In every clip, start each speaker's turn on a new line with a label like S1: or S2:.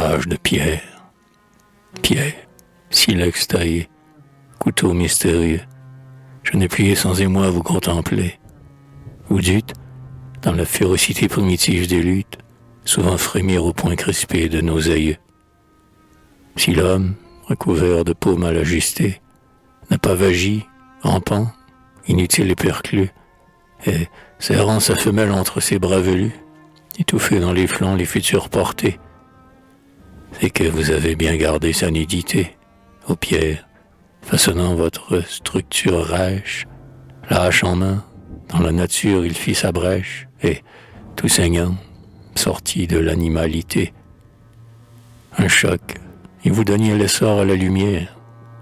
S1: l'âge de pierre. Pierre, silex taillé, couteau mystérieux, je n'ai plié sans émoi vous contempler. Vous dûtes, dans la férocité primitive des luttes, souvent frémir au point crispé de nos aïeux. Si l'homme, recouvert de peau mal ajustée, n'a pas vagi, rampant, inutile et perclus, et serrant sa femelle entre ses bras velus, étouffé dans les flancs les futures portées, c'est que vous avez bien gardé sa nudité, aux pierres, façonnant votre structure rêche, la hache en main, dans la nature il fit sa brèche, et, tout saignant, sorti de l'animalité. Un choc, et vous donniez l'essor à la lumière,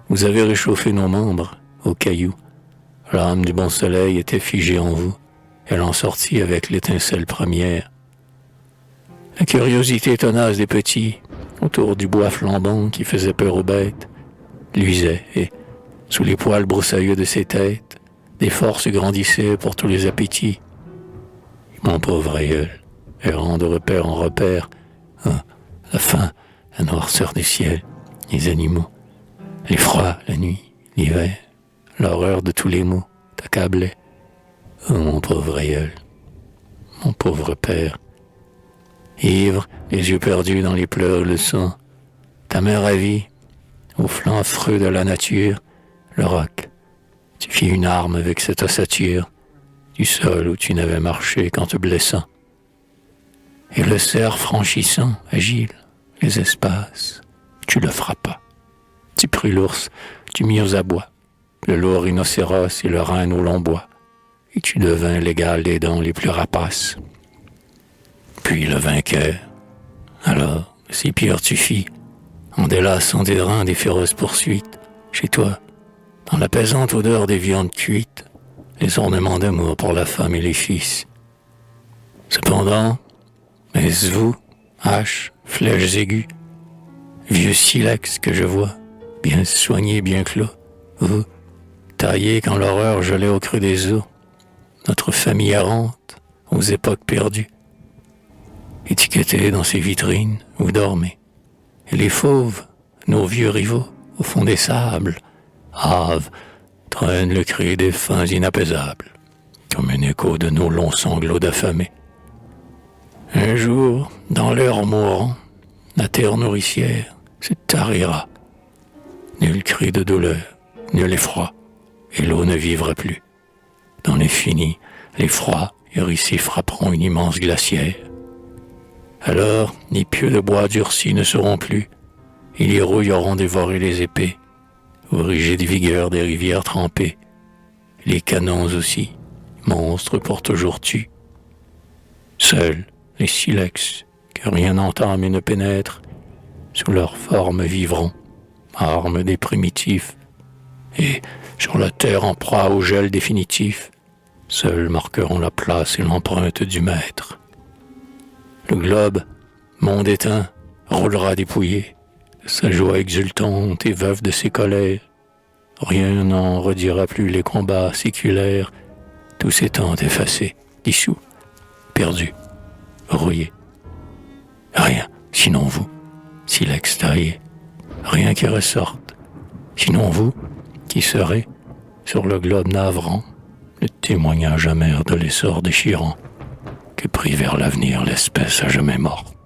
S1: vous avez réchauffé nos membres, aux cailloux. L'âme du bon soleil était figée en vous, elle en sortit avec l'étincelle première. La curiosité tenace des petits, autour du bois flambant qui faisait peur aux bêtes, luisait, et, sous les poils broussailleux de ses têtes, des forces grandissaient pour tous les appétits. Mon pauvre aïeul, errant de repère en repère, la faim, la noirceur du ciel, les animaux, l'effroi, la nuit, l'hiver, l'horreur de tous les maux t'accablait. Oh, mon pauvre aïeul, mon pauvre père, ivre, les yeux perdus dans les pleurs et le sang, ta mère à vie, au flanc affreux de la nature, le roc, tu fis une arme avec cette ossature, du sol où tu n'avais marché qu'en te blessant. Et le cerf franchissant, agile, les espaces, tu le frappas. Tu pris l'ours, tu mis aux abois, le lourd rhinocéros et le renne au long bois, et tu devins l'égal des dents les plus rapaces. Puis le vainqueur, alors, si pire tu fis, en délassant des reins des féroces poursuites, chez toi, dans la pesante odeur des viandes cuites, les ornements d'amour pour la femme et les fils. Cependant, est-ce vous, haches, flèches aiguës, vieux silex que je vois, bien soigné, bien clos, vous, taillé quand l'horreur gelait au creux des eaux, notre famille errante, aux époques perdues, étiquetés dans ces vitrines, vous dormez, et les fauves, nos vieux rivaux, au fond des sables, hâvent, traînent le cri des fins inapaisables, comme un écho de nos longs sanglots d'affamés. Un jour, dans l'air mourant, la terre nourricière se tarira. Nul cri de douleur, nul effroi, et l'eau ne vivra plus. Dans l'infini, les froids hérissés frapperont une immense glacière. Alors, les pieux de bois durcis ne seront plus, et les rouilles auront dévoré les épées, aux rigides vigueurs des rivières trempées. Les canons aussi, monstres pour toujours tuent. Seuls les silex, que rien n'entame et ne pénètre, sous leur forme vivront, armes des primitifs, et, sur la terre en proie au gel définitif, seuls marqueront la place et l'empreinte du maître. Le globe, monde éteint, roulera dépouillé, sa joie exultante et veuve de ses colères. Rien n'en redira plus les combats séculaires, tous étant effacés, dissous, perdus, rouillés. Rien, sinon vous, silex taillé, rien qui ressorte, sinon vous, qui serez, sur le globe navrant, le témoignage amer de l'essor déchirant, que prit vers l'avenir l'espèce à jamais morte.